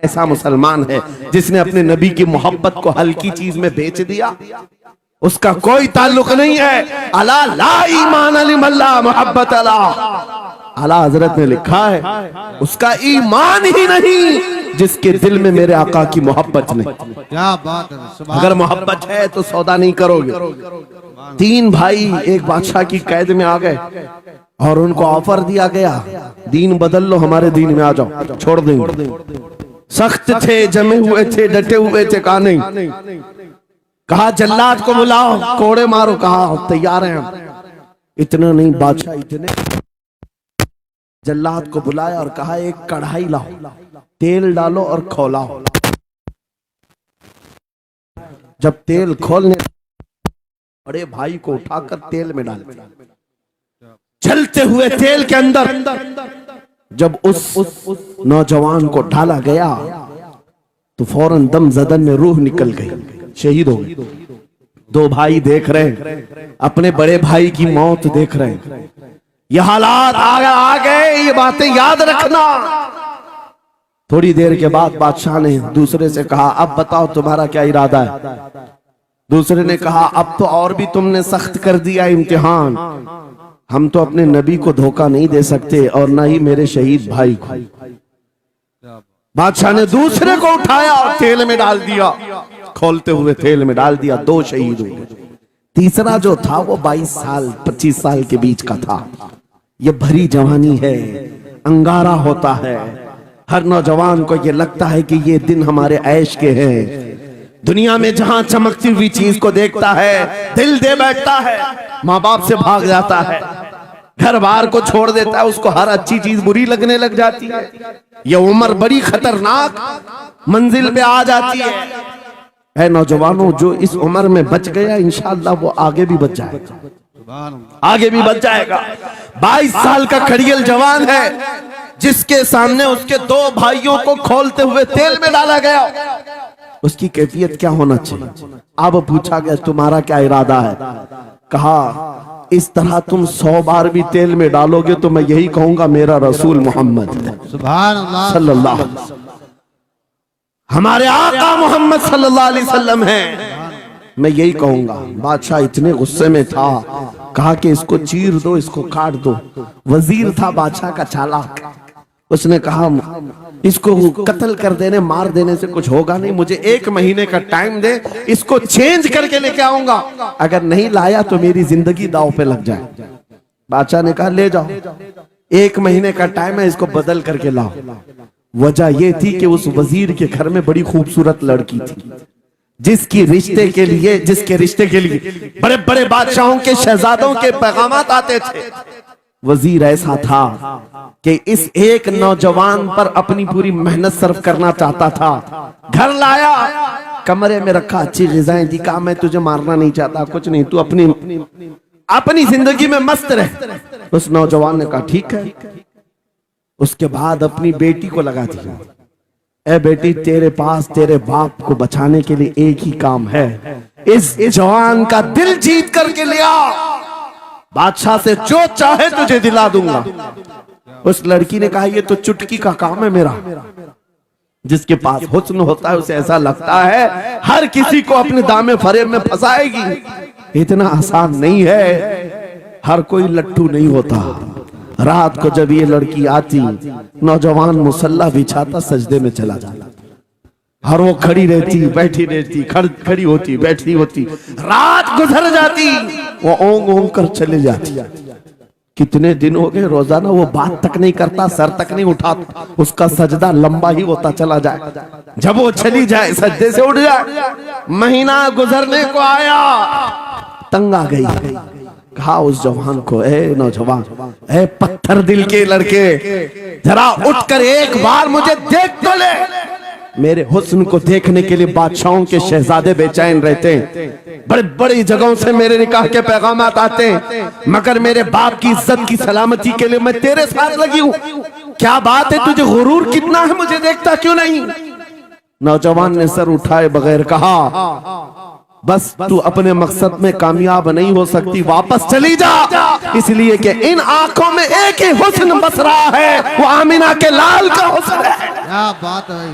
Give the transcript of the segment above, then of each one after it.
ऐसा मुसलमान है जिसने अपने नबी की मोहब्बत को हल्की चीज में बेच दिया? उसका कोई ताल्लुक नहीं है। अला ला ईमान लिमल्ला मोहब्बत अला, आला हजरत ने लिखा है उसका ईमान ही नहीं जिसके दिल में मेरे आका की मोहब्बत नहीं। क्या बात है। अगर मोहब्बत है तो सौदा नहीं करोगे। 3 भाई एक बादशाह की कैद में आ गए और उनको ऑफर दिया गया, दीन बदल लो, हमारे दीन में आ जाओ, छोड़ देंगे। सख्त थे, जमे हुए थे, डटे हुए थे, कहा नहीं। कहा जल्लाद को बुलाओ, कोड़े मारो, कहा तैयार हैं हम। इतना नहीं, बादशाह इतने जल्लाद को बुलाया और कहा एक कढ़ाई लाओ, तेल डालो और खौलाओ। जब तेल खोलने, बड़े भाई को उठाकर तेल में डाल, चलते हुए तेल के अंदर जब उस नौजवान को डाला गया तो फौरन दम जदन में रूह निकल गई, शहीद हो गए। 2 भाई देख रहे हैं, अपने बड़े भाई की मौत देख रहे हैं। ये हालात आ गए, ये बातें याद रखना। थोड़ी देर के बाद बादशाह ने दूसरे से कहा अब बताओ तुम्हारा क्या इरादा है? दूसरे ने कहा अब तो और भी तुमने सख्त कर दिया इम्तिहान, हम तो अपने नबी को धोखा नहीं दे सकते और ना ही मेरे शहीद भाई को। बादशाह ने दूसरे को उठाया और तेल में डाल दिया, खोलते हुए तेल में डाल दिया, 2 शहीद हुए। तीसरा जो था वो 22 साल 25 साल के बीच का था। ये भरी जवानी है, अंगारा होता है, हर नौजवान को ये लगता है कि ये दिन हमारे ऐश के हैं। दुनिया में जहां चमकती हुई चीज को देखता है दिल दे बैठता है, माँ बाप से भाग जाता है, घर बार को छोड़ देता है, उसको हर अच्छी चीज बुरी लगने लग जाती है। ये उम्र बड़ी खतरनाक मंजिल पे आ जाती है नौजवानों, जो इस उम्र में बच गया इंशाअल्लाह वो आगे भी बच जाएगा, आगे भी बच जाएगा। 22 साल का खड़ियल जवान है जिसके सामने उसके 2 भाइयों को खोलते हुए तेल में डाला गया, उसकी कैफियत क्या होना चाहिए? अब पूछा गया तुम्हारा क्या इरादा है? कहा इस तरह तुम 100 बार भी तेल में डालोगे तो मैं यही कहूंगा मेरा रसूल मोहम्मद सुभान अल्लाह सल्लल्लाहु अलैहि वसल्लम, हमारे आका मोहम्मद सल्लल्लाहु अलैहि वसल्लम है, मैं यही कहूंगा। बादशाह इतने गुस्से में था, कहा कि इसको चीर दो, इसको काट दो। वजीर था बादशाह का चालाक, उसने कहा इसको कत्ल कर देने, मार देने से कुछ होगा नहीं, मुझे 1 महीने का टाइम दे, इसको चेंज करके लेके आऊंगा, अगर नहीं लाया तो मेरी जिंदगी दांव पे लग जाए। बादशाह ने कहा ले जाओ, 1 महीने का टाइम है, इसको बदल करके लाओ। वजह यह थी कि उस वजीर के घर में बड़ी खूबसूरत लड़की थी जिसके रिश्ते के लिए बड़े बड़े बादशाहों के शहजादों के पैगामात आते थे। वजीर ऐसा था कि इस एक नौजवान पर अपनी पूरी मेहनत सर्व करना चाहता था। घर लाया, कमरे में रखा, अच्छी ग़िज़ाएं दी, कहा मैं तुझे मारना नहीं चाहता, कुछ नहीं, तू अपनी जिंदगी में मस्त रह। उस नौजवान ने कहा ठीक है। उसके बाद अपनी बेटी को लगा दिया, ए बेटी तेरे पास तेरे बाप को बचाने के लिए एक ही काम है, इस जवान का दिल जीत करके लिया, बादशाह से जो चाहे तुझे दिला दूंगा। उस लड़की ने कहा ये तो चुटकी का काम है मेरा। जिसके पास हुस्न होता है उसे ऐसा लगता है हर किसी को अपने दामे फरेब में फंसाएगी। इतना आसान नहीं है, हर कोई लट्टू नहीं होता। रात को जब ये लड़की आती, नौजवान मुसल्ला बिछाता, सजदे में चला जाता, हर वो खड़ी रहती बैठी रहती, खड़ी होती बैठी होती, रात गुजर जाती, वो ओंग ओंग कर चले जाती। कितने दिन हो गए, रोजाना वो बात तक नहीं करता, सर तक नहीं उठाता, उसका सजदा लंबा ही होता चला जाए। जब वो चली जाए सजदे से उठ जाए। महीना गुजरने को आया, तंग आ गई, कहा उस जवान को, ए नौजवान, ए पत्थर दिल के लड़के, जरा उठकर एक बार मुझे देख तो ले। मेरे हुस्न को देखने के लिए बादशाहों के शहजादे बेचैन रहते हैं, बड़े बड़ी जगहों से मेरे निकाह के पैगामात आते हैं, मगर मेरे बाप की इज्जत की सलामती के लिए मैं तेरे साथ लगी हूँ। क्या बात है, तुझे गुरूर कितना है, मुझे देखता क्यों नहीं? नौजवान ने सर उठाए बगैर कहा बस तू अपने मकसद में कामयाब नहीं हो सकती, वापस चली जा। इसलिए कि इन आंखों में एक ही हुस्न बस रहा है, वो आमिना के लाल का हुस्न है। क्या बात है,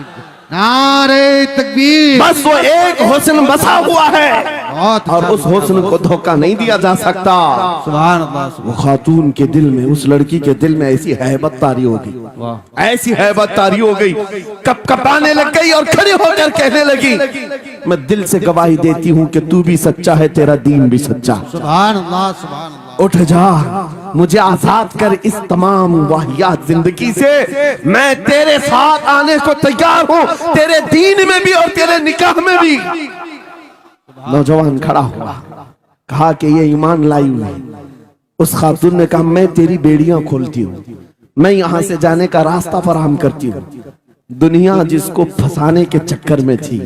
नारे तकबीर। बस वो एक हुस्न बसा हुआ है बहुत और अच्छा, उस हुस्न को धोखा नहीं दिया जा सकता। सुभान अल्लाह, वो खातून के दिल में, उस लड़की के दिल में ऐसी हैबत तारी हो गई, वाह, ऐसी हैबत तारी हो गई, कप कपाने लग गई और खड़े होकर कहने लगी, मैं दिल से गवाही देती हूँ कि तू भी सच्चा है, तेरा दीन भी सच्चा। सुभान अल्लाह, सुभान अल्लाह। उठ जा, मुझे आजाद कर इस तमाम वाहियात जिंदगी से। मैं तेरे साथ आने को तैयार हूँ, तेरे दीन में भी और तेरे निकाह में भी। नौजवान खड़ा हुआ, कहा कि ये ईमान लाई हुई। उस खातून ने कहा, मैं तेरी बेड़ियां खोलती हूँ, मैं यहां से जाने का रास्ता फराहम करती हूँ। दुनिया जिसको फंसाने के चक्कर में थी,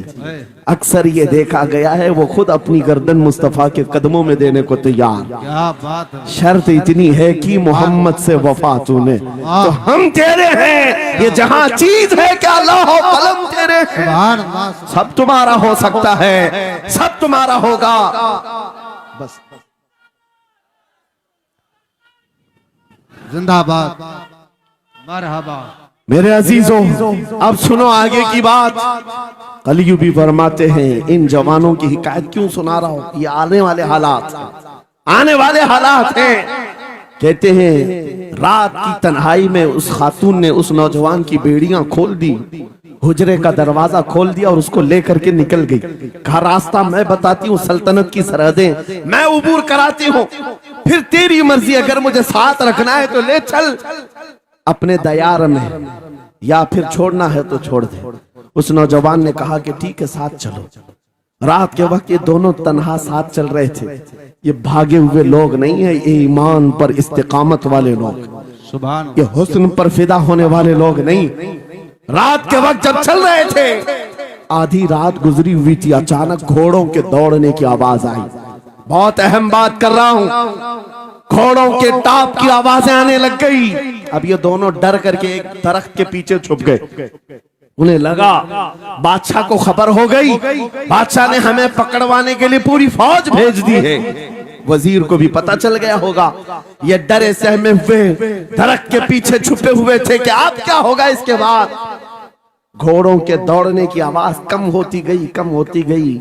अक्सर ये देखा गया है वो खुद अपनी गर्दन मुस्तफा के कदमों में देने को तैयार। क्या बात है, शर्त इतनी है कि मोहम्मद से वफा तूने, तो हम तेरे हैं। ये जहां चीज है क्या लौह कलम तेरे हैं। सुभान अल्लाह, सब तुम्हारा हो सकता है, सब तुम्हारा होगा। बस जिंदाबाद, मरहबा। मेरे अजीजों, अब सुनो आगे की बात। कलियू भी फरमाते हैं, इन जवानों की हिकायत क्यों सुना रहा हूं, ये आने वाले हालात, आने वाले हालात हैं। कहते हैं रात की तन्हाई में उस खातून ने उस नौजवान की बेड़ियां खोल दी, हुजरे का दरवाजा खोल दिया और उसको लेकर के निकल गई। कहा, रास्ता मैं बताती हूँ, सल्तनत की सरहदें मैं उबूर कराती हूँ, फिर तेरी मर्जी, अगर मुझे साथ रखना है तो ले चल अपने दयार में, या फिर छोड़ना है तो छोड़ दे। उस नौजवान ने कहा कि ठीक है, साथ चलो। रात के वक्त ये दोनों तन्हा साथ चल रहे थे। ये भागे हुए लोग नहीं है, ये ईमान पर इस्तिकामत वाले लोग, सुभान, ये हुस्न पर फिदा होने वाले लोग नहीं। रात के वक्त जब चल रहे थे, आधी रात गुजरी हुई थी, अचानक घोड़ों के दौड़ने की आवाज आई। बहुत अहम बात कर रहा हूं, घोड़ों के टाप की आवाजें आने लग गई। अब ये दोनों डर करके एक दरख्त के पीछे छुप गए। उन्हें लगा बादशाह को खबर हो गई, बादशाह ने हमें पकड़वाने के लिए पूरी फौज भेज दी है। वजीर को भी पता चल गया होगा। ये डरे सहमे हुए दरख्त के पीछे छुपे हुए थे कि अब क्या होगा इसके बाद। घोड़ों के दौड़ने की आवाज कम होती गई, कम होती गई,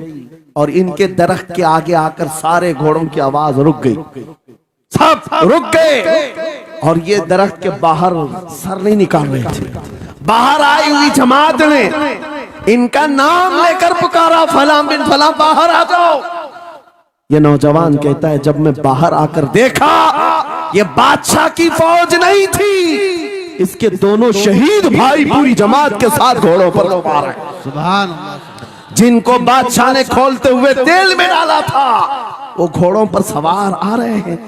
और इनके दरख्त के आगे आकर सारे घोड़ों की आवाज रुक गई, सब रुक गए। और ये दरख्त के बाहर सर नहीं निकाल रहे थे। बाहर आई हुई जमात ने इनका नाम लेकर पुकारा, फलां बिन फलां बाहर आ जाओ। ये नौजवान कहता है, जब मैं बाहर आकर देखा, ये बादशाह की फौज नहीं थी, इसके दोनों शहीद भाई पूरी जमात के साथ घोड़ों पर सवार हैं। सुभान अल्लाह, जिनको बादशाह ने खोलते हुए तेल में डाला था, वो घोड़ों पर सवार आ रहे हैं।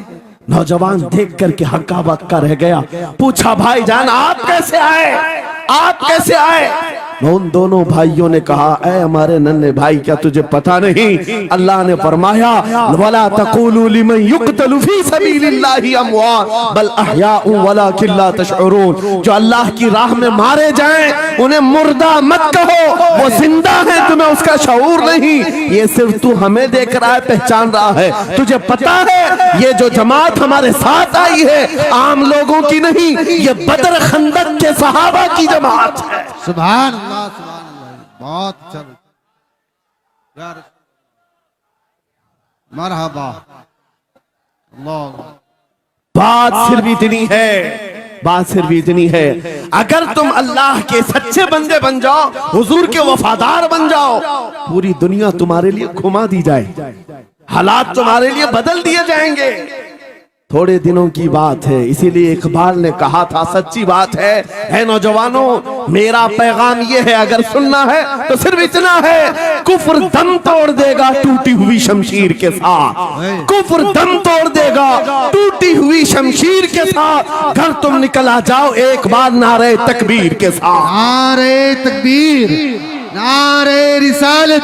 नौजवान देख करके हक्का बक्का रह गया। पूछा, भाईजान आप कैसे आए, आप कैसे आए? उन दोनों भाइयों ने कहा, ऐ हमारे नन्हे भाई, क्या तुझे पता नहीं, अल्लाह ने फरमाया, वला तक़ूलू लिमन युक़तलु फी सबीलिल्लाहि अमवात बल अहयाउ वलाकिन ला तशउरून। जो अल्लाह की राह में मारे जाएं उन्हें मुर्दा मत कहो, वो जिंदा है, तुम्हें उसका शऊर नहीं। ये सिर्फ तू हमें देख रहा है, पहचान रहा है। तुझे पता है ये जो जमात हमारे साथ आई है आम लोगों की नहीं, ये बदर खंदक के सहाबा की जमात है। सुभान अल्लाह, सुभान अल्लाह, बहुत अच्छा यार, मरहबा। अल्लाह, बात सिर्फ इतनी है, बात सिर्फ इतनी है, अगर तुम अल्लाह के सच्चे बंदे बन जाओ, हुजूर के वफादार बन जाओ, पूरी दुनिया तुम्हारे लिए घुमा दी जाए, हालात तुम्हारे लिए बदल दिए जाएंगे। थोड़े दिनों की बात है, इसीलिए इकबाल ने कहा था, सच्ची बात है नौजवानों, मेरा पैगाम ये है, अगर सुनना है तो सिर्फ इतना है, कुफ्र दम तोड़ देगा टूटी हुई शमशीर के साथ, कुफ्र दम तोड़ देगा टूटी हुई शमशीर के साथ। घर तुम निकल आ जाओ एक बार नारे तकबीर के साथ। नारे तकबीर, नारे रिसालत,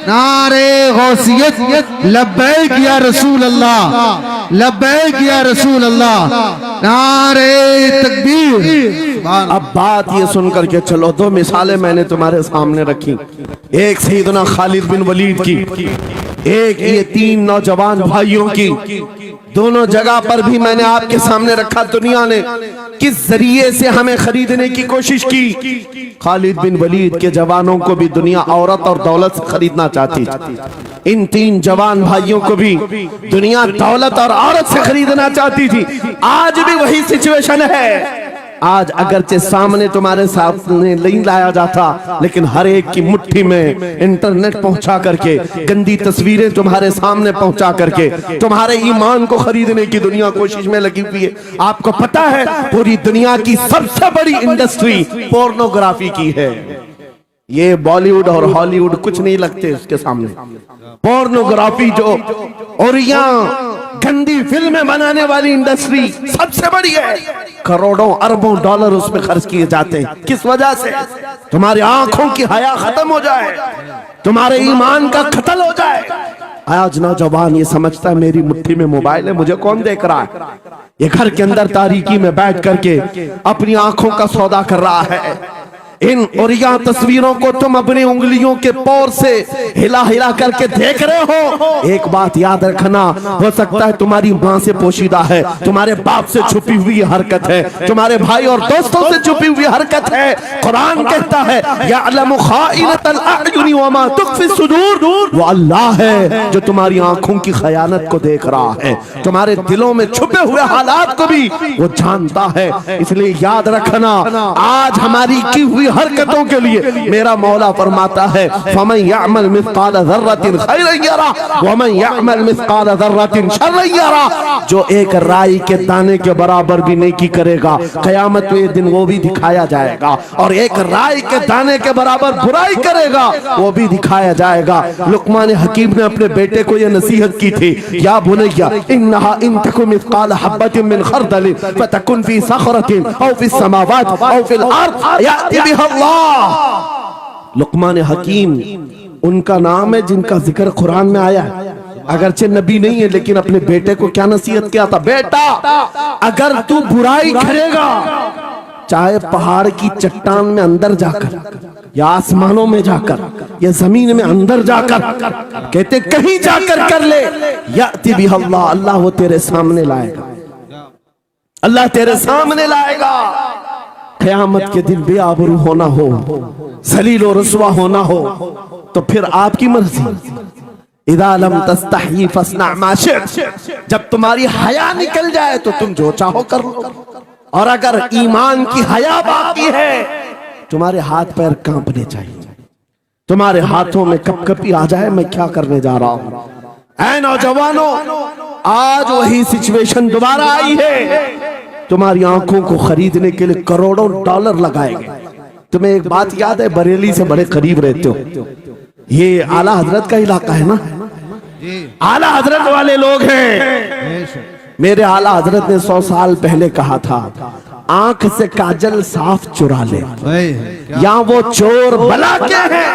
नारे गौसियत, लब्बैक या रसूल अल्लाह, लब्बैक या रसूल अल्लाह, नारे तकबीर। अब बात ये सुन करके चलो, दो मिसालें मैंने तुम्हारे सामने रखी। एक सैयदना खालिद बिन वलीद की, एक ये 3 नौजवान भाइयों की दोनों जगह पर भी मैंने आपके सामने रखा। दुनिया ने किस जरिए से हमें खरीदने की कोशिश की। खालिद बिन वलीद के जवानों को भी दुनिया औरत और दौलत से खरीदना चाहती थी। इन 3 जवान भाइयों को भी दुनिया दौलत और औरत से खरीदना चाहती थी। आज भी वही सिचुएशन है। आज अगरचे सामने तुम्हारे सामने नहीं लाया जाता, लेकिन हर एक की मुट्ठी में इंटरनेट पहुंचा करके, गंदी तस्वीरें तुम्हारे सामने पहुंचा करके तुम्हारे ईमान को खरीदने की दुनिया कोशिश में लगी हुई है। आपको पता है पूरी दुनिया की सबसे बड़ी इंडस्ट्री पोर्नोग्राफी की है। ये बॉलीवुड और हॉलीवुड कुछ नहीं लगते उसके सामने। पोर्नोग्राफी जो और यहाँ गंदी फिल्में बनाने वाली इंडस्ट्री सबसे बड़ी है। करोड़ों अरबों डॉलर उसमें खर्च किए जाते हैं। किस वजह से? तुम्हारी आंखों की हया खत्म हो जाए, तुम्हारे ईमान का कत्ल हो जाए। आज नौजवान ये समझता है मेरी मुट्ठी में मोबाइल है, मुझे कौन देख रहा है। ये घर के अंदर तारीकी में बैठ करके अपनी आंखों का सौदा कर रहा है। इन और यहाँ तस्वीरों को तुम अपनी उंगलियों के पोर से हिला हिला करके देख रहे हो। एक बात याद रखना, हो सकता है तुम्हारी माँ से पोशीदा है, तुम्हारे बाप से छुपी हुई हरकत है, तुम्हारे भाई और दोस्तों से छुपी हुई हरकत है। कुरान कहता है यअलमु खाइनतल अअयुनि वमा तुख्फी सुदूर, वो अल्लाह है जो तुम्हारी आंखों की खयानत को देख रहा है, तुम्हारे दिलों में छुपे हुए हालात को भी वो जानता है। इसलिए याद रखना, आज हमारी की हुई हरकतों के लिए मेरा मौला फरमाता है फमन यअमल मिस्काल ज़र्रतिन खैरन यरा वमन यअमल मिस्काल ज़र्रतिन शर्रन यरा। जो एक राई के दाने के बराबर भी नेकी करेगा, क़यामत के दिन वो भी दिखाया जाएगा, और एक राई के दाने के बराबर बुराई करेगा वो भी दिखाया जाएगा। लुक़मान हकीम ने अपने बेटे को ये नसीहत की थी, या बुनय्या इन्नहा इन तकु मिस्काल हब्बतिन मिन खरदलिन फतकुन फी सखरतिन औ फी समावात औ फिल अर्द याति बिहा अल्लाह। लुक़मान हकीम उनका नाम है जिनका जिक्र कुरान में आया है। अगरचे नबी नहीं है, लेकिन अपने बेटे को क्या नसीहत किया था, बेटा अगर तू बुराई करेगा, चाहे पहाड़ की चट्टान में अंदर जाकर या आसमानों में जाकर या जमीन में अंदर जाकर, कहते कहीं जाकर कर ले, याति बिहा अल्लाह, अल्लाह वो तेरे सामने लाएगा, अल्लाह तेरे सामने लाएगा। क़यामत के दिन बेआबरू होना हो, ज़लील और रुसवा होना हो, तो फिर आपकी मर्जी। इज़ा लम तस्तही फस्ना मा शि'त, जब तुम्हारी हया निकल जाए तो तुम जो चाहो कर लो, और अगर ईमान की हया बाकी है, तुम्हारे हाथ पैर कांपने चाहिए, तुम्हारे हाथों में कपकपी आ जाए मैं क्या करने जा रहा हूं। ऐ नौजवानों, आज वही सिचुएशन दोबारा आई है। तुम्हारी आंखों को खरीदने के लिए करोड़ों डॉलर लगाए गए। तुम्हें एक बात याद है, बरेली से बड़े करीब रहते हो, ये आला हजरत का इलाका है ना, आला हजरत वाले लोग हैं। मेरे आला हजरत ने 100 साल पहले कहा था, आंख से काजल साफ चुरा ले, या वो चोर भला के है,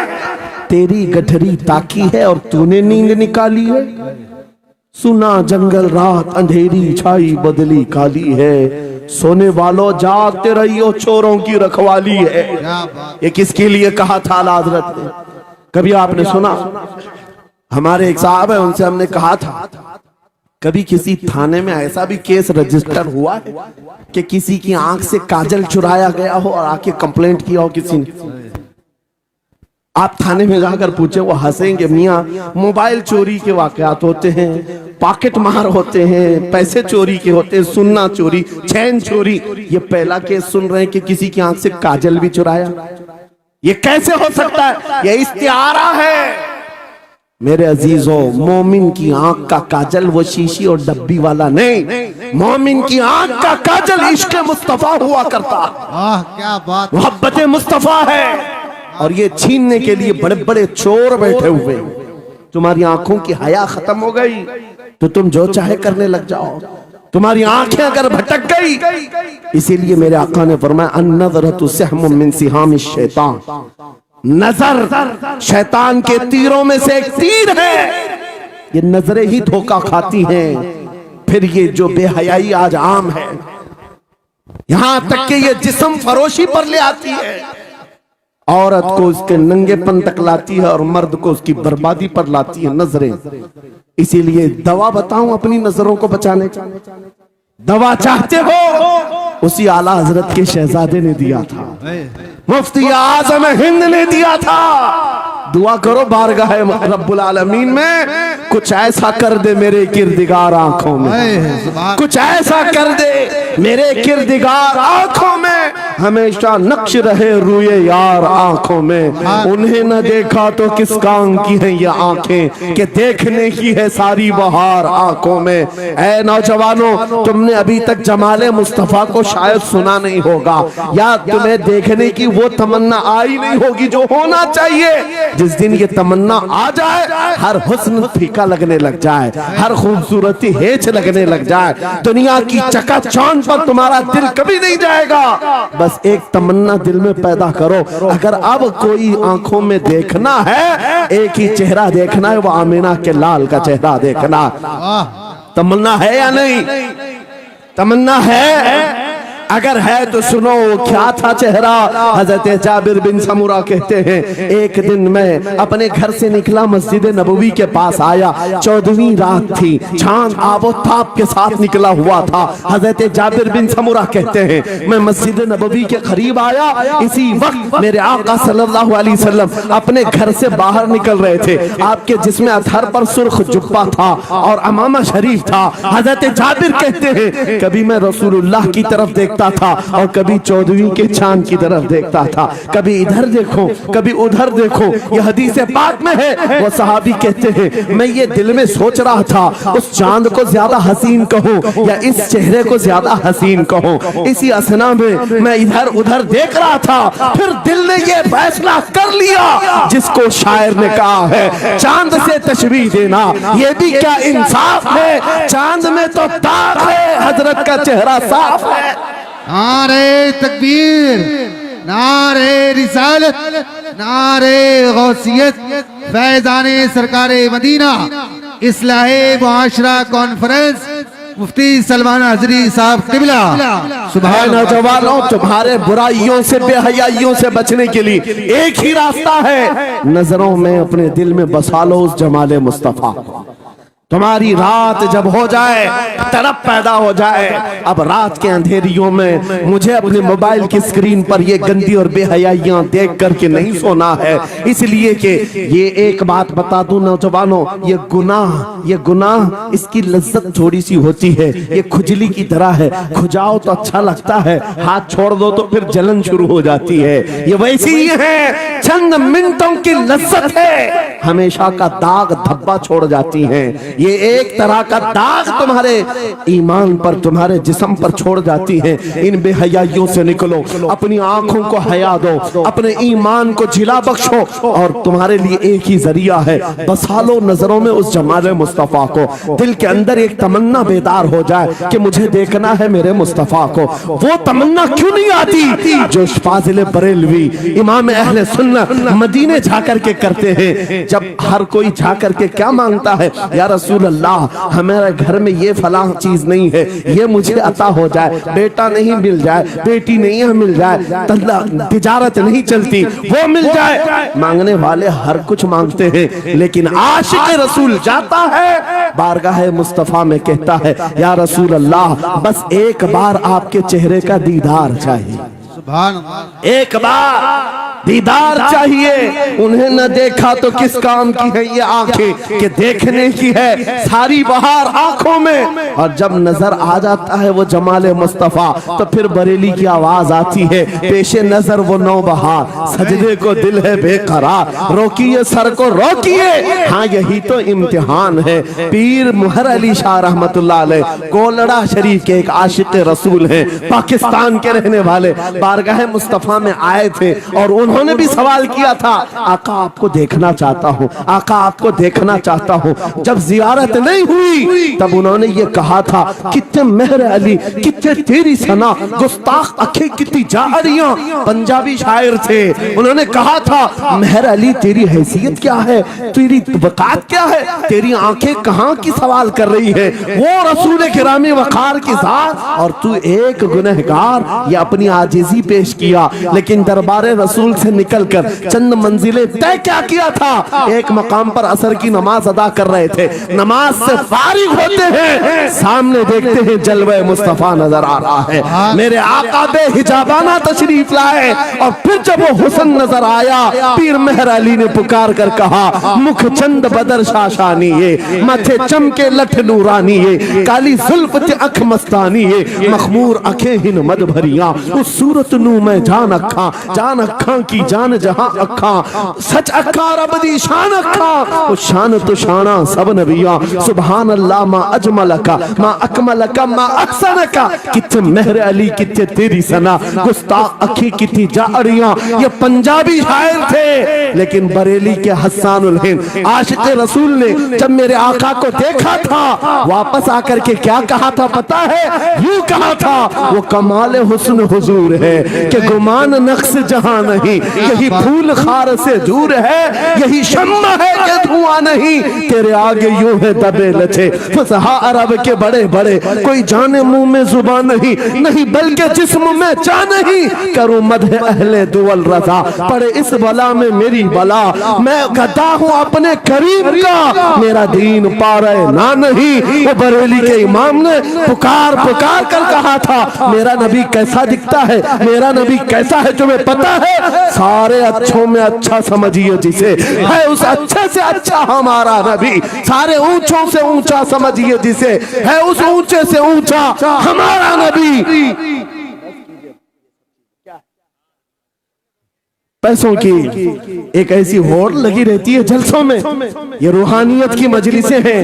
तेरी गठरी ताकी है और तूने नींद निकाली है। सुना जंगल रात अंधेरी छाई बदली काली है, सोने वालों जागते रहियो चोरों की रखवाली है। ये किसके लिए कहा था आला हजरत ने? कभी आपने सुना? हमारे एक साहब है, उनसे हमने कहा था, कभी किसी थाने में ऐसा भी केस रजिस्टर हुआ है कि किसी की आंख से काजल चुराया गया हो और आके कंप्लेंट किया हो किसी ने? आप थाने में जाकर पूछे, वो हंसेंगे। मियाँ, मोबाइल चोरी के वाकयात होते हैं, पॉकेट मार होते हैं, पैसे चोरी के होते हैं, सुन्ना चोरी, चैन चोरी। ये पहला केस सुन रहे हैं कि किसी की आंख से काजल भी चुराया। ये कैसे हो सकता है? ये इस्तिआरा है। मेरे अजीजों, मोमिन की आंख का काजल वो शीशी और डब्बी वाला नहीं, मोमिन की आंख का काजल इश्क़ मुस्तफा हुआ करता। क्या बात, मोहब्बत मुस्तफा है। और ये छीनने के लिए बड़े बड़े चोर बैठे हुए। तुम्हारी आंखों की हया खत्म हो गई तो तुम जो चाहे करने लग जाओ। तुम्हारी आंखें अगर भटक गई, इसीलिए मेरे आका ने फरमाया अन-नज़रतु सहमुम मिन सिहामिश शैतान, नजर शैतान के तीरों में से एक तीर है। ये नजरें ही धोखा खाती हैं। फिर ये जो बेहयाई आज आम है, यहां तक कि ये जिस्म फरोशी पर ले आती है। औरत को उसके नंगेपन तक लाती है और मर्द को उसकी बर्बादी पर लाती है नजरें। इसीलिए दवा बताऊं अपनी नजरों को बचाने का, दवा चाहते हो उसी आला हजरत के शहजादे ने दिया था, मुफ्ती आजम हिंद ने दिया था। दुआ करो बारगाह रब्बुल आलमीन में कुछ ऐसा कर दे मेरे किरदिगार आंखों में, कुछ ऐसा कर दे मेरे किरदिगार आंखों में, हमेशा नक्श रहे रूए यार आंखों में। उन्हें न देखा तो किस काम की है ये आंखें कि देखने की है सारी बहार आंखों में। ऐ नौजवानों, तुमने अभी तक जमाले मुस्तफा को शायद सुना नहीं होगा, या तुम्हें देखने की वो तमन्ना आई नहीं होगी जो होना चाहिए। जिस दिन ये तमन्ना आ जाए, हर हुस्न फीका लगने लग जाए, हर खूबसूरती हेच लगने लग जाए, दुनिया की चकाचौंध पर तुम्हारा दिल कभी नहीं जाएगा। बस एक तमन्ना दिल में पैदा करो, अगर अब कोई आंखों में देखना है, एक ही चेहरा देखना है, वो आमीना के लाल का चेहरा देखना। तमन्ना है या नहीं? तमन्ना है? अगर है तो सुनो, क्या था चेहरा? हजरत जाबिर बिन समूरा कहते हैं, एक दिन मैं अपने घर से निकला, मस्जिद नबवी के पास आया, 14वीं रात थी, चांद आबोताब के साथ निकला हुआ था। हजरत जाबिर बिन समूरा कहते हैं, मैं मस्जिद नबवी के करीब आया, इसी वक्त मेरे आका सल्लल्लाहु अलैहि वसल्लम अपने घर से बाहर निकल रहे थे। आपके जिस्म अतहर पर सुर्ख जुब्बा था और अमामा शरीफ था। हजरत जाबिर कहते हैं, कभी मैं रसूलुल्लाह की तरफ देखता था और कभी 14वीं के चांद की तरफ देखता था, कभी इधर देखो कभी उधर देखो। ये हदीस पाक में है। वो सहाबी कहते हैं, मैं ये दिल में सोच रहा था, उस चांद को ज्यादा हसीन कहूं या इस चेहरे को ज्यादा हसीन कहूं। इसी असना में मैं इधर उधर देख रहा था, फिर दिल ने ये फैसला कर लिया जिसको शायर ने कहा है, चांद से तशबीह देना ये भी क्या इंसाफ है, चांद में तो दाग है, हजरत का चेहरा साफ है। नारे तकबीर, नारे रिसालत, नारे गौसियत, फैज़ाने सरकारे मदीना, इस्लाहे मुआशरा कॉन्फ्रेंस, मुफ्ती सलमान हजरी साहब किबला। सुभान नौजवानों, तुम्हारे बुराइयों से बेहयाइयों से बचने के लिए एक ही रास्ता है, नजरों में अपने दिल में बसा लो उस जमाले मुस्तफा को। तुम्हारी रात जब हो जाए, तड़प पैदा हो जाए, अब रात के अंधेरियों में मुझे अपने मोबाइल की स्क्रीन पर ये गंदी और बेहयाइयां देख करके नहीं सोना है। इसलिए कि ये एक बात बता दूं नौजवानों, ये गुनाह इसकी लज्जत थोड़ी सी होती है, ये खुजली की तरह है, खुजाओ तो अच्छा लगता है, हाथ छोड़ दो तो फिर जलन शुरू हो जाती है। ये वैसी ही है, चंद मिनटों की लज्जत है, हमेशा का दाग धब्बा छोड़ जाती है। ये एक तरह का दाग तुम्हारे ईमान पर, तुम्हारे जिस्म पर छोड़ जाती है। इन बेहयाइयों से निकलो, अपनी आंखों को हया दो, अपने ईमान को जिला बख्शो, और तुम्हारे लिए एक ही जरिया है, बसा लो नजरों में उस जमाले मुस्तफा को। दिल के अंदर एक तमन्ना बेदार हो जाए कि मुझे देखना है मेरे मुस्तफा को। वो तमन्ना क्यों नहीं आती जो फाजिल बरेलवी इमाम अहले सुन्नत मदीने जाकर के करते हैं? जब हर कोई जाकर के क्या मांगता है, या रसूल अल्लाह हमारे घर में ये फलां चीज नहीं है, ये मुझे अता हो जाए, बेटा नहीं मिल जाए, बेटी नहीं मिल जाए, तिजारत नहीं चलती, वो मिल जाए। मांगने वाले हर कुछ मांगते हैं, लेकिन आशिक रसूल जाता है बारगाह मुस्तफा में, कहता है, या रसूल अल्लाह बस एक बार आपके चेहरे का दीदार चाहिए, एक बार दीदार चाहिए। उन्हें न देखा तो किस काम की है ये आंखें कि देखने की है सारी बहार आंखों में। और जब नजर आ जाता है वो जमाले मुस्तफा, तो फिर बरेली की आवाज आती है, पेशे नजर वो नौ बहार, सजदे को दिल है बेकरार, रोकिए सर को रोकिए, हाँ यही तो इम्तिहान है। पीर मुहर अली शाह रहमतुल्लाह अलैह कोलड़ा शरीफ के एक आशिक रसूल हैं, पाकिस्तान के रहने वाले, बारगाह मुस्तफा में आए थे और उन्होंने भी सवाल किया था, आका आपको देखना चाहता हूँ, आका आपको देखना चाहता हूँ। जब जियारत नहीं हुई तब उन्होंने ये कहा था, कितने मेहर अली, कितने तेरी सना, गुस्ताख अखे कितनी जाहरियां। पंजाबी शायर थे, उन्होंने कहा था, मेहर अली तेरी हैसियत क्या है, तेरी वकात क्या है, तेरी आंखें कहाँ की सवाल कर रही है, वो रसूल किरामी वकार की जात, और तू एक गुनहगार, ये अपनी आजिजी पेश किया, लेकिन दरबारे रसूल से निकलकर चंद मंजिलें तय क्या किया था। एक मकाम पर असर की नमाज अदा कर रहे थे, नमाज से फारिग होते हैं, सामने देखते हैं जलवे मुस्तफा नजर आ रहा है। मेरे आका बेहिजाबाना तशरीफ लाए और फिर जब वो हुस्न नजर आया, पीर मेहर अली ने पुकार कर कहा, मुख चंद बदर शाशानी ये, माथे चमके लठ नूरानी ये, काली जुल्फ ते अख मस्तानी ये, मखमूर अखे हिन मद भरिया, उस सूरत नू मैं जान अखा की जान जहां अखा, सच अखा रब दी शान अखा, उस शान तो शाना सब नबिया, सुभान अल्लाह मा अजमल का मा अकमल का मा अहसन का, किथे मेहर अली किथे तेरी सना, गुस्ताख अखी किथी जाड़ियां। ये पंजाबी शायर थे, लेकिन बरेली के हस्सानुल हिंद आशिक रसूल ने जब मेरे आका को देखा था, वापस आकर के क्या कहा था पता है? यूं कहा था, वो कमाल हुस्न हुजूर है कि गुमान नक्श जहां नहीं, यही फूल खार से दूर है, यही शम्मा है कि धुआं नहीं, तेरे आगे यूं है दबे लचे फसहा अरब के बड़े बड़े, कोई जाने मुंह में जुबान नहीं, नहीं बल्कि जिस्म में जा नहीं, करूं मदह अहले दुवल रजा, पड़े इस बला में मेरी बला, मैं गदा हूं अपने करीब का, मेरा दीन पा रहे ना नहीं। वो बरेली के इमाम ने पुकार पुकार कर कहा था, मेरा नबी कैसा दिखता है, मेरा नबी कैसा है तुम्हें पता है? सारे अच्छों में अच्छा समझिए जिसे, है उस अच्छे से अच्छा हमारा नबी, सारे ऊंचों से ऊंचा समझिए जिसे, है उस ऊंचे से ऊंचा हमारा नबी। पैसों की एक ऐसी होड़ लगी रहती है जलसों में, ये रूहानियत की मजलिसें हैं,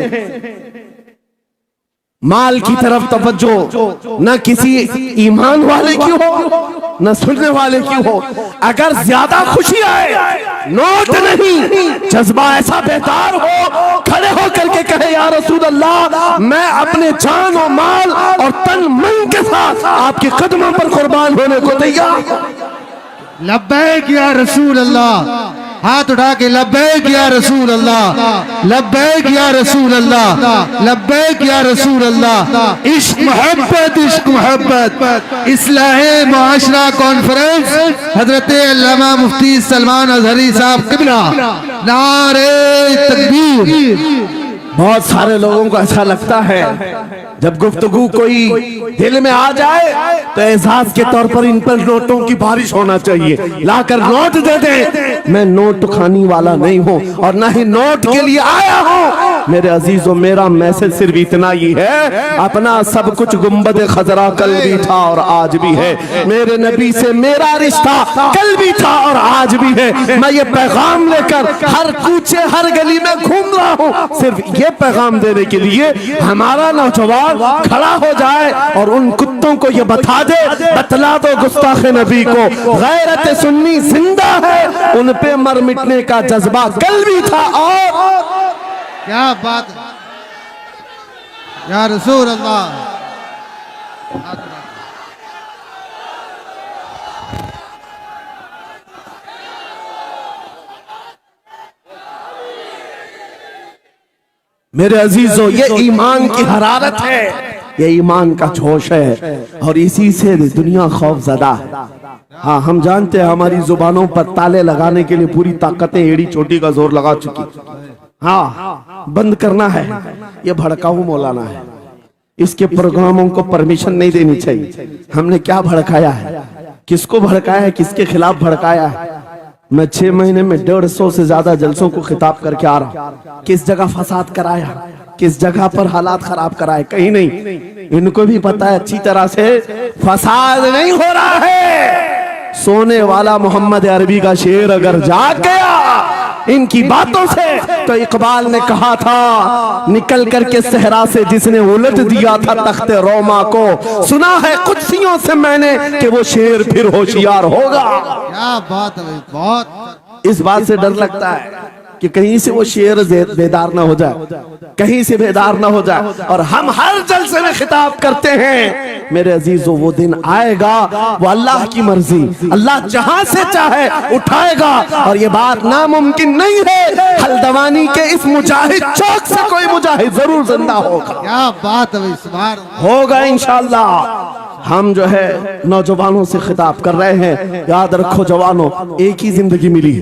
माल की तरफ तवज्जो न किसी ईमान वाले की हो न सुनने वाले की हो। अगर ज्यादा खुशी आए, नोट नहीं, जज्बा ऐसा बेदार हो, खड़े हो करके कहे या रसूल अल्लाह, मैं अपने जान और माल और तन मन के साथ आपके कदमों पर कुर्बान होने को तैयार। लब्बैक या रसूल अल्लाह, हाथ उठा के लब्बैक या रसूल अल्लाह, लब्बैक या रसूल अल्लाह, लब्बैक या रसूल अल्लाह। इश्क मोहब्बत इस्लाहे मुआशरा कॉन्फ्रेंस हजरत अल्लामा मुफ्ती सलमान अजहरी साहब किबला, नारे तकबीर। बहुत सारे लोगों को ऐसा लगता है जब गुफ्तगू कोई दिल में आ जाए तो एहसास के तौर पर इन पर नोटों की बारिश होना चाहिए, लाकर नोट दे दे। मैं नोट खानी वाला नहीं हूँ और ना ही नोट के लिए आया हूँ। मेरे अजीजों, मेरा मैसेज सिर्फ इतना ही है, अपना सब कुछ गुंबद खजरा कल भी था और आज भी है, मेरे नबी से मेरा रिश्ता कल भी था और आज भी है। मैं ये पैगाम लेकर हर कूचे हर गली में घूम रहा हूँ, सिर्फ ये पैगाम देने के लिए हमारा नौजवान खड़ा हो जाए और उन कुत्तों को ये बता दे, बतला दो गुस्ताख नबी को, गैरत सुन्नी जिंदा है, उन पे मर मिटने का जज्बा कल भी था। और क्या बात या रसूल अल्लाह। मेरे अजीजों, ये ईमान की हरारत है, ये ईमान का जोश है और इसी से दुनिया खौफजदा है। हाँ, हम जानते हैं हमारी जुबानों पर ताले लगाने के लिए पूरी ताकतें एड़ी चोटी का जोर लगा चुकी। हाँ, बंद करना है, ये भड़काऊ मौलाना है, इसके प्रोग्रामों को परमिशन नहीं देनी चाहिए। हमने क्या भड़काया है, किसको भड़काया है, किसके खिलाफ भड़काया है? मैं 6 महीने में 150 से ज्यादा जलसों को खिताब करके आ रहा हूं। किस जगह फसाद कराया, किस जगह पर हालात खराब कराए, कहीं नहीं। इनको भी पता है अच्छी तरह से फसाद नहीं हो रहा है। सोने वाला मोहम्मद अरबी का शेर अगर जाग गया इनकी बातों से, तो इकबाल ने कहा था, निकल करके सहरा से जिसने उलट दिया था तख्ते रोमा को, सुना है कुदसियों से मैंने कि वो शेर फिर होशियार होगा। क्या बात है, बहुत इस बात से डर लगता है कि कहीं से वो शेर बेदार ना हो जाए, कहीं से बेदार ना हो जाए। और हम हर जलसे में खिताब करते हैं, मेरे अजीजों, वो दिन आएगा, वो अल्लाह की मर्जी, अल्लाह जहां से चाहे उठाएगा। और ये बात नामुमकिन नहीं है, हल्द्वानी के इस मुजाहिद चौक से कोई मुजाहिद जरूर जिंदा होगा। क्या बात है, इस बार होगा इंशाअल्लाह। हम जो है नौजवानों से खिताब कर रहे हैं, याद रखो जवानों, एक ही जिंदगी मिली,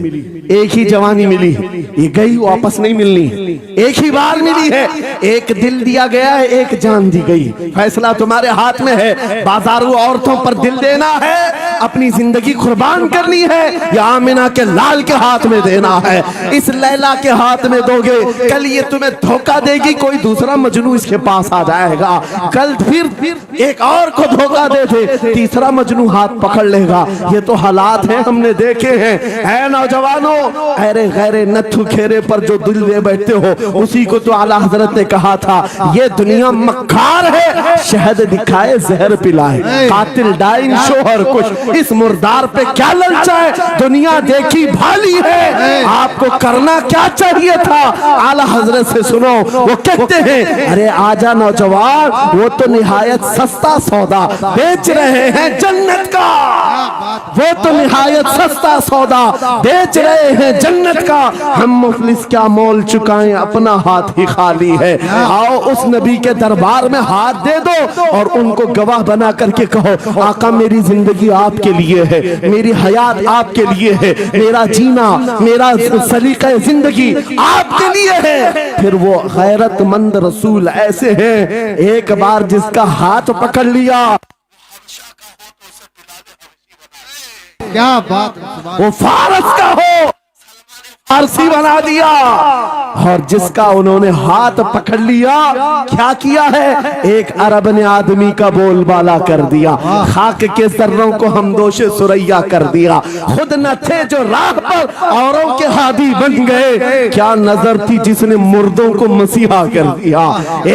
एक ही जवानी मिली, ये गई वापस नहीं मिलनी, एक ही बार मिली है। एक दिल दिया गया है, एक जान दी गई। फैसला तुम्हारे हाथ में है। बाजारू औरतों पर दिल देना है, अपनी जिंदगी कुर्बान करनी है, या आमिना के लाल के हाथ में देना है। इस लैला के हाथ में दोगे, कल ये तुम्हें धोखा देगी, कोई दूसरा मजनू इसके पास आ जाएगा। कल फिर एक और को धोखा दे दे, तीसरा मजनू हाथ पकड़ लेगा। ये तो हालात हैं, हमने देखे हैं। ऐ नौजवानों, अरे गैरे नथु खेरे पर जो दिल दे बैठते हो, उसी को तो आला हजरत ने कहा था, ये दुनिया मक्कार है, शहद दिखाए जहर पिलाए, कातिल डाइन शोहर कुछ, इस मुर्दार पे क्या ललचाए, दुनिया देखी भाली है, आपको करना क्या चाहिए था। आला हजरत से सुनो, वो कहते हैं, अरे आजा नौजवान, वो तो निहायत सस्ता सौदा बेच रहे हैं जन्नत का, वो तो निहायत सस्ता सौदा बेच रहे हैं जन्नत का। हम मुफलिस क्या मोल चुकाएं, अपना हाथ ही खाली है। आओ उस नबी के दरबार में हाथ दे दो और उनको गवाह बना करके कहो, आका मेरी जिंदगी आपके लिए है, मेरी हयात आपके लिए है, मेरा जीना, मेरा सलीका जिंदगी आपके लिए है। फिर वो गैरतमंद रसूल ऐसे हैं, एक बार जिसका हाथ पकड़ लिया, क्या बात है, वो फारस का हो, फारसी बना दिया। और जिसका उन्होंने हाथ पकड़ लिया, क्या किया है, एक अरब ने आदमी का बोलबाला कर दिया, खाक के सर्रों को हमदोशे सुरैया कर दिया। खुद न थे जो राह पर औरों के हादी बन गए, क्या नजर थी जिसने मुर्दों को मसीहा कर दिया।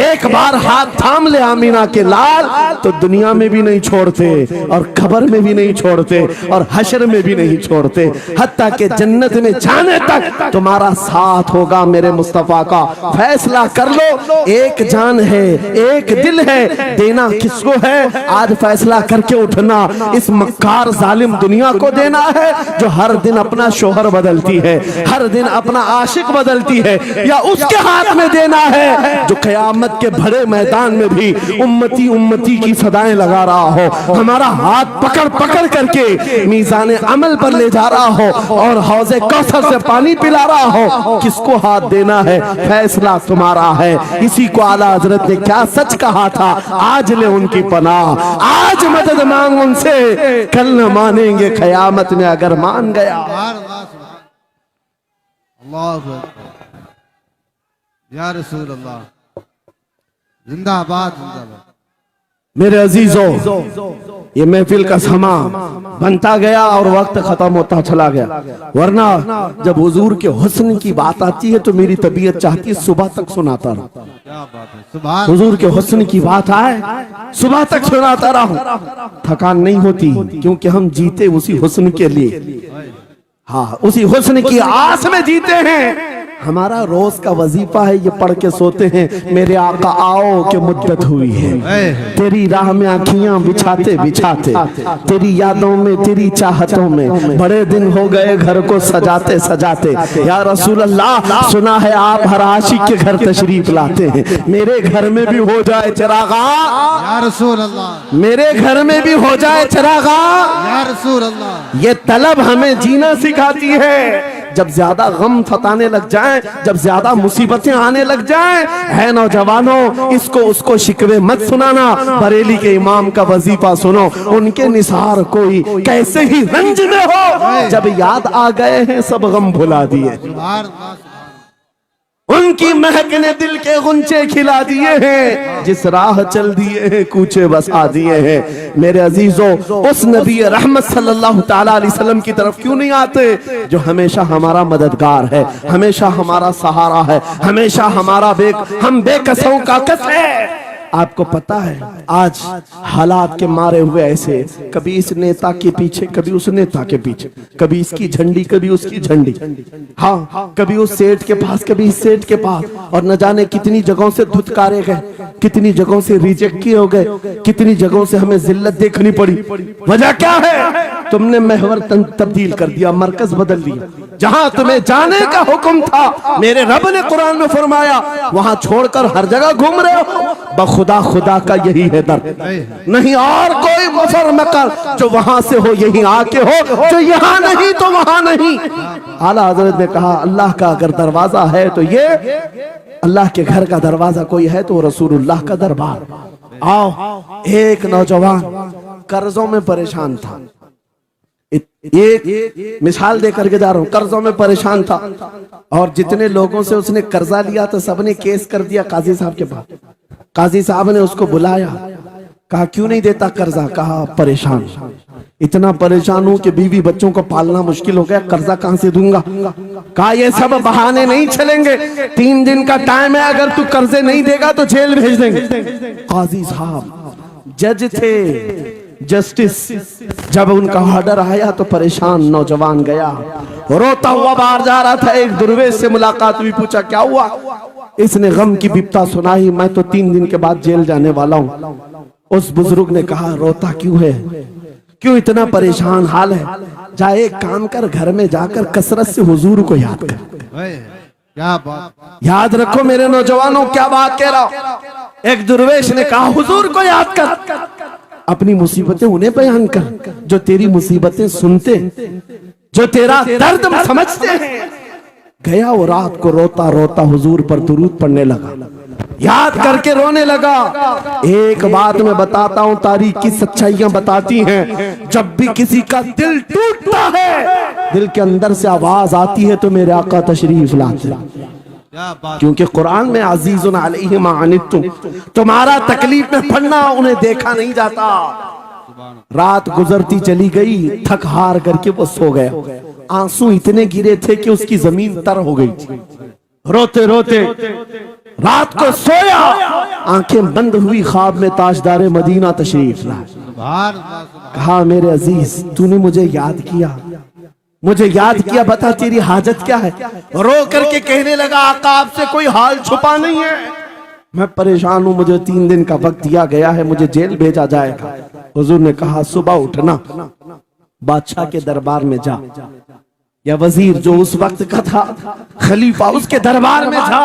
एक बार हाथ थाम ले आमीना के लाल, तो दुनिया में भी नहीं छोड़ते, और खबर में भी नहीं छोड़ते, और हशर में भी नहीं छोड़ते, हत्ता के जन्नत में जाने तक तुम्हारा साथ होगा। मेरे मुस्तफा का फैसला कर लो, एक जान है, एक दिल है, देना किसको है, आज फैसला करके उठना। इस मक्कार जालिम दुनिया को देना है, जो हर दिन अपना शोहर बदलती है, हर दिन अपना आशिक बदलती है, या उसके हाथ में देना है जो कयामत के भरे मैदान में भी उम्मती उम्मती की सदाएं लगा रहा हो, हमारा हाथ पकड़ पकड़ करके मीज़ान अमल पर ले जा रहा हो, और हौज़े कौसर से पानी पिला रहा हो। किसको हाथ देना है, फैसला तुम्हारा है। इसी को आला हजरत ने क्या सच कहा था, आज ले उनकी पनाह, आज मदद मांग उनसे, कल न मानेंगे कयामत में अगर मान गया। अल्लाह या रसूल अल्लाह, जिंदाबाद जिंदाबाद। मेरे अजीजों, ये महफिल का समा बनता गया और वक्त खत्म होता चला गया, वरना जब हुजूर के हुस्न की बात आती है तो मेरी तबीयत चाहती है सुबह तक सुनाता रहूं। क्या बात है, सुभान। हुजूर के हुस्न की बात आए, सुबह तक सुनाता रहूं, थकान नहीं होती, क्योंकि हम जीते उसी हुस्न के लिए, हाँ उसी हुस्न की आस में जीते हैं। हमारा रोज का वजीफा है, ये पढ़ के सोते हैं, मेरे आका आओ कि मुद्दत हुई है, तेरी राह में आँखियां बिछाते बिछाते, तेरी यादों में, तेरी चाहतों में, बड़े दिन हो गए घर को सजाते सजाते। या रसूल अल्लाह, सुना है आप हर आशिक के घर तशरीफ लाते हैं, मेरे घर में भी हो जाए चिरागा, या रसूल अल्लाह, मेरे घर में भी हो जाए चिरागा, या रसूल अल्लाह। ये तलब हमें जीना सिखाती है। जब ज्यादा गम सताने लग जाएं, जब ज्यादा मुसीबतें आने लग जाएं, है नौजवानों, इसको उसको शिकवे मत सुनाना, बरेली के इमाम का वजीफा सुनो, उनके निसार कोई कैसे ही रंज में हो, जब याद आ गए हैं सब गम भुला दिए, उनकी महक ने दिल के गुंचे खिला दिए हैं, जिस राह चल दिए हैं कूचे बसा दिए हैं। मेरे अजीजों, उस नबी रहमत सल्लल्लाहु ताला अलैहि वसल्लम की तरफ क्यों नहीं आते, जो हमेशा हमारा मददगार है, हमेशा हमारा सहारा है, हमेशा हमारा हम बेकसों का कस है। आपको पता है आज हालात के मारे हुए ऐसे, कभी इस नेता के पीछे, कभी उस नेता के पीछे, कभी इसकी झंडी, कभी उसकी झंडी, हाँ कभी उस सेठ के पास, कभी इस सेठ के पास, और न जाने कितनी जगहों से धुतकारे गए, कितनी जगहों से रिजेक्ट किए हो गए, कितनी जगहों से हमें जिल्लत देखनी पड़ी। वजह क्या है, तुमने महवर तब्दील कर दिया, मरकज बदल दिया। जहां तुम्हें जाने का हुक्म था, मेरे रब ने कुरान में फरमाया, वहां छोड़कर हर जगह घूम रहे हो, बखुदा खुदा का यही है दर, नहीं और कोई मुफर मकर जो वहां से हो यही आके हो, जो यहाँ नहीं तो वहां नहीं। आला हजरत ने कहा अल्लाह का अगर दरवाजा है तो ये अल्लाह के घर का दरवाजा कोई है तो रसूलुल्लाह का दरबार। आओ, एक नौजवान कर्जों में परेशान था, एक मिसाल देकर के जा रहा हूं, कर्जों में परेशान था और जितने लोगों से उसने कर्जा लिया तो सबने केस कर दिया काजी साहब के पास। काजी साहब ने उसको बुलाया, कहा क्यों नहीं देता कर्जा? कहा परेशान, इतना परेशान हूं कि बीवी बच्चों को पालना मुश्किल हो गया, कर्जा कहां से दूंगा? कहा ये सब बहाने नहीं चलेंगे, 3 दिन का टाइम है, अगर तू कर्जे नहीं देगा तो जेल भेज देंगे। काजी साहब जज थे, जस्टिस, जब उनका ऑर्डर आया तो परेशान नौजवान गया, रोता हुआ बाहर जा रहा था। एक दुर्वेश से मुलाकात हुई, पूछा क्या हुआ? इसने गम की बिपता सुनाई, मैं तो 3 दिन के बाद जेल जाने वाला हूं। उस बुजुर्ग ने कहा रोता क्यों है, क्यों इतना परेशान हाल है? जा एक काम कर, घर में जाकर कसरत से हुजूर को याद कर। क्या बात, याद रखो मेरे नौजवानों, क्या बात कह रहा हूं। एक दुर्वेश ने कहा हुजूर को याद कर, अपनी मुसीबतें उन्हें बयान कर जो तेरी मुसीबतें सुनते, जो तेरा दर्द समझते हैं। गया वो रात को रोता रोता हुजूर पर दुरूद पढ़ने लगा, याद करके रोने लगा। एक बात मैं बताता हूं, तारीख की सच्चाइयां बताती हैं, जब भी किसी का दिल टूटता है, दिल के अंदर से आवाज आती है तो मेरे आका तशरीफ लाते हैं। क्योंकि कुरान में अजीजुन अलैहि मा अनित्तुम, तुम्हारा तकलीफ में पड़ना उन्हें देखा नहीं जाता। रात गुजरती चली गई, थक हार करके वो सो गया। आंसू इतने गिरे थे कि उसकी जमीन तर हो गई थी। रोते रोते रात को सोया, आंखें बंद हुई, ख्वाब में ताजदार मदीना तशरीफ लाए। कहा मेरे अजीज तूने मुझे याद किया, मुझे याद किया, बता तेरी हाजत क्या है? रो करके कहने लगा आका आपसे कोई हाल छुपा नहीं है, मैं परेशान हूं, मुझे 3 दिन का वक्त दिया गया है, मुझे जेल भेजा जाएगा। हुजूर ने कहा सुबह उठना, बादशाह के दरबार में जा, या वजीर जो उस वक्त का था, खलीफा, उसके दरबार में जा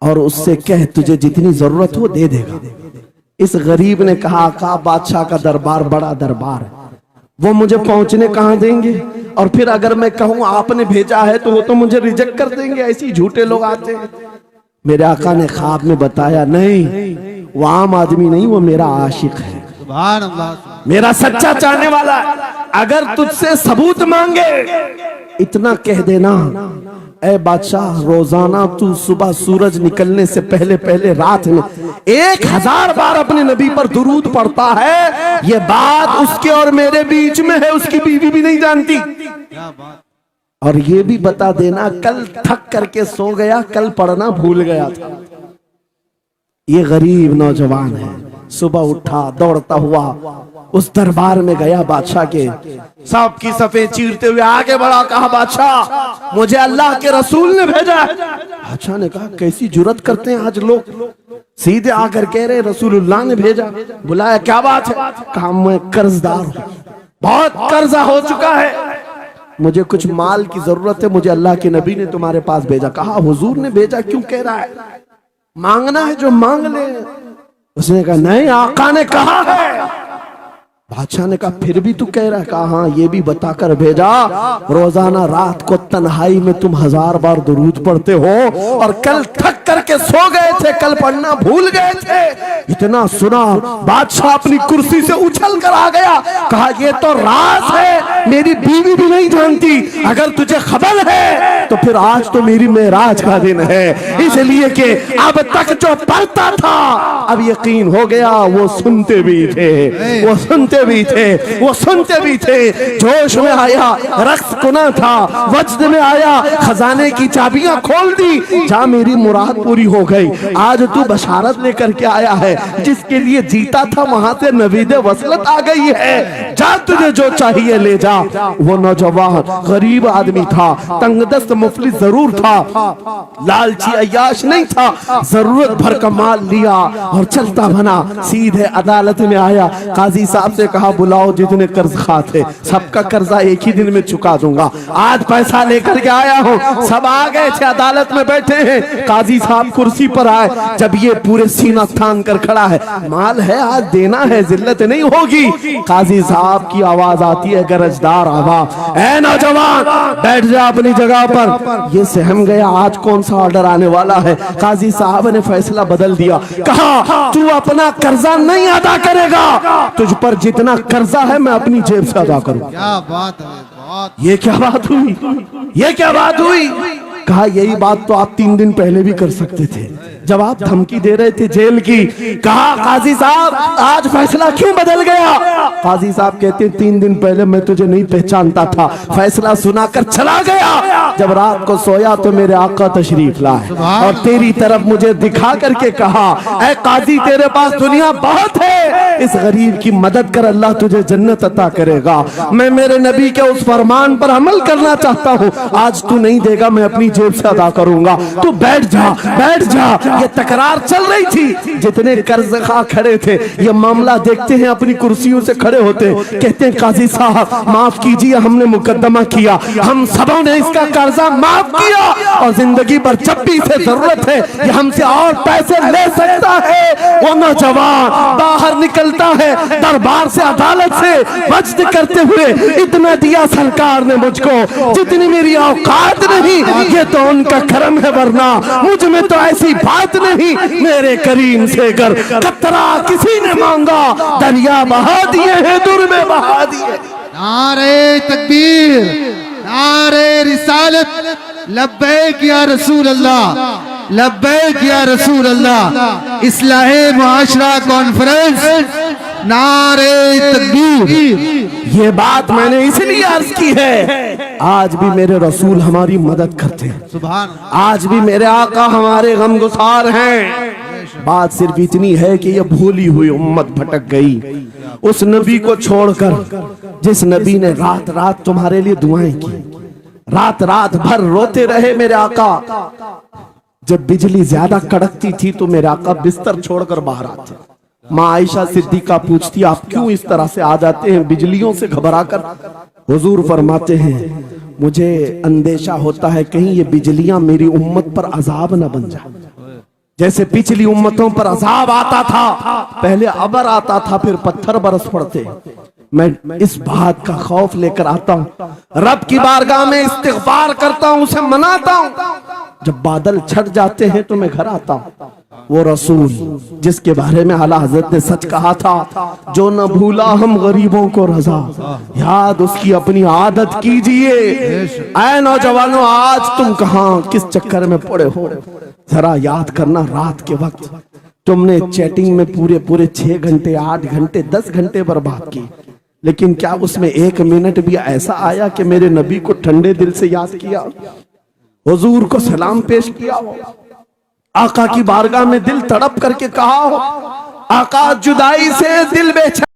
और उससे कह तुझे जितनी जरूरत हो दे देगा। इस गरीब ने कहा आका बादशाह का दरबार बड़ा दरबार है, वो मुझे पहुंचने कहां देंगे, और फिर अगर मैं कहूं आपने भेजा है तो वो तो मुझे रिजेक्ट कर देंगे, ऐसे ही झूठे लोग आते हैं। मेरे आका ने ख्वाब में बताया नहीं, वो आम आदमी नहीं, वो मेरा आशिक है, मेरा सच्चा चाहने वाला है। अगर तुझसे सबूत मांगे इतना कह देना, ऐ बादशाह रोजाना तू सुबह सूरज निकलने से पहले पहले रात में 1000 बार अपने नबी पर दुरूद पढ़ता है, ये बात उसके और मेरे बीच में है, उसकी बीवी भी नहीं जानती। और ये भी बता देना कल थक करके सो गया, कल पढ़ना भूल गया था। ये गरीब नौजवान है, सुबह उठा दौड़ता हुआ उस दरबार में गया, बादशाह के सब की सफे चीरते हुए आगे बढ़ा, कहा बादशाह मुझे अल्लाह के रसूल ने भेजा है। बादशाह ने कहा कैसी जुर्रत करते हैं आज लोग, सीधे आकर कह रहे रसूलुल्लाह ने भेजा। बुलाया क्या बात है? कहा मैं कर्जदार हूं, बहुत कर्जा हो चुका है, मुझे कुछ माल की जरूरत है, मुझे अल्लाह के नबी ने तुम्हारे पास भेजा। कहा हुजूर ने भेजा, क्यों कह रहा है? मांगना है जो मांग ले। उसने कहा नहीं आका ने कहा है। बादशाह ने कहा फिर भी तू कह रहा है? कहा हाँ ये भी बताकर भेजा, रोजाना रात को तन्हाई में तुम 1000 बार दुरूद पढ़ते हो, और कल थक करके सो गए थे, कल पढ़ना भूल गए थे। इतना सुना बादशाह अपनी कुर्सी से उछल कर आ गया, कहा ये तो राज है, मेरी बीवी भी नहीं जानती, अगर तुझे खबर है तो फिर आज तो मेरी मेराज का दिन है, इसलिए कि अब तक जो पढ़ता था अब यकीन हो गया, वो सुनते भी थे, वो सुनते भी थे, वो सुनते भी थे। जोश में आया, रक्स कुना था, वज्द में आया, खजाने की चाबियां खोल दी, जा मेरी मुराद पूरी हो गई। आज तू बशारत लेकर के आया है, जिसके लिए जीता था वहां से नवीद वसलत आ गई है, जा तुझे जो चाहिए ले जा। वो नौजवान गरीब आदमी था, तंगदस्त मुफलिस जरूर था, लालची अय्याश नहीं था, जरूरत भर का माल लिया और चलता बना, सीधे अदालत में आया। काजी साहब से कहा बुलाओ जितने कर्ज खा थे, सबका कर्जा एक ही दिन में चुका दूंगा। आज पैसा लेकर के आया हूँ। सब आ गए थे, अदालत में बैठे हैं। काजी साहब कुर्सी पर आए, जब ये पूरे सीना थान कर खड़ा है, माल है आज देना है, जिल्लत नहीं होगी। काजी साहब की आवाज आती है, गरजदार आवाज, ऐ नौजवान बैठ जा अपनी जगह पर। ये सहम गया, आज कौन सा ऑर्डर आने वाला है। काजी साहब ने फैसला बदल दिया, कहा तू अपना कर्जा नहीं अदा करेगा, तुझ पर जितना कर्जा है मैं अपनी जेब से अदा करूं। क्या बात है, बहुत। ये क्या बात हुई, ये क्या बात हुई। कहा यही बात तो आप 3 दिन पहले भी कर सकते थे, जब आप धमकी दे रहे थे जेल की। कहा काजी साहब आज फैसला क्यों बदल गया। काजी साहब कहते 3 दिन पहले मैं तुझे नहीं पहचानता था, फैसला सुनाकर चला गया। जब रात को सोया तो मेरे आका तशरीफ लाए और तेरी तरफ मुझे दिखा करके कहा, ऐ काजी तेरे पास दुनिया बहुत है, इस गरीब की मदद कर, अल्लाह तुझे जन्नत अता करेगा। मैं मेरे नबी के उस फरमान पर अमल करना चाहता हूँ, आज तू नहीं देगा मैं अपनी जेब से अदा करूंगा, तू बैठ जा बैठ जा। ये तकरार चल रही थी, जितने कर्ज खा खड़े थे ये मामला देखते हैं, अपनी कुर्सियों से खड़े होते, कहते हैं काजी साहब माफ कीजिए, हमने मुकदमा किया, हम सबों ने इसका कर्जा माफ किया और जिंदगी भर जब भी इसे जरूरत है ये हमसे और पैसे ले सकता है। वो नौजवान बाहर निकलता है दरबार से, अदालत से वज्द करते हुए, इतना दिया सरकार ने मुझको जितनी मेरी औकात नहीं, ये तो उनका करम है, वरना मुझ में तो ऐसी बात नहीं। मेरे करीम से कर कतरा किसी ने मांगा, दरिया बहा दिए हैं, दूर में बहा दिए। नारे तकबीर, नारे रिसालत, लब्बैक या रसूल अल्लाह, लब्बैक या रसूल अल्लाह। इस्लाहे मुआशरा कॉन्फ्रेंस, नारे तकबीर। ये बात मैंने इसलिए अर्ज की है, आज भी मेरे रसूल हमारी मदद करते हैं, सुभान, आज भी मेरे आका हमारे गमगुसार हैं। बात सिर्फ इतनी है कि ये भूली हुई उम्मत भटक गई उस नबी को छोड़कर, जिस नबी ने रात रात तुम्हारे लिए दुआएं की, रात रात भर रोते रहे मेरे आका। जब बिजली ज्यादा कड़कती थी तो मेरे आका बिस्तर छोड़कर बाहर आते। माँ आयशा सिद्दीका पूछती, आप क्यों इस तरह से आ जाते हैं बिजलियों से घबराकर। हुजूर फरमाते हैं, मुझे अंदेशा होता है कहीं ये बिजलियां मेरी उम्मत पर अजाब न बन जाए, जैसे पिछली उम्मतों पर अजाब आता था, पहले अबर आता था फिर पत्थर बरस पड़ते। मैं इस बात का खौफ लेकर आता हूँ, रब की बारगाह में इस्तिग़फार करता हूँ, उसे मनाता हूँ। जब बादल छट जाते हैं तो मैं घर आता हूँ। वो रसूल जिसके बारे में आला हज़रत ने सच कहा था, जो न भूला हम गरीबों को रजा, याद उसकी अपनी आदत कीजिए। ऐ नौजवानों आज तुम कहाँ किस चक्कर में पड़े हो, जरा याद करना। रात के वक्त तुमने चैटिंग में पूरे पूरे 6 घंटे 8 घंटे 10 घंटे बर्बाद की, लेकिन क्या उसमें 1 मिनट भी ऐसा आया कि मेरे नबी को ठंडे दिल से याद किया, हुजूर को सलाम पेश किया हो, आका की बारगाह में दिल तड़प करके कहा हो, आका जुदाई से दिल बेचैन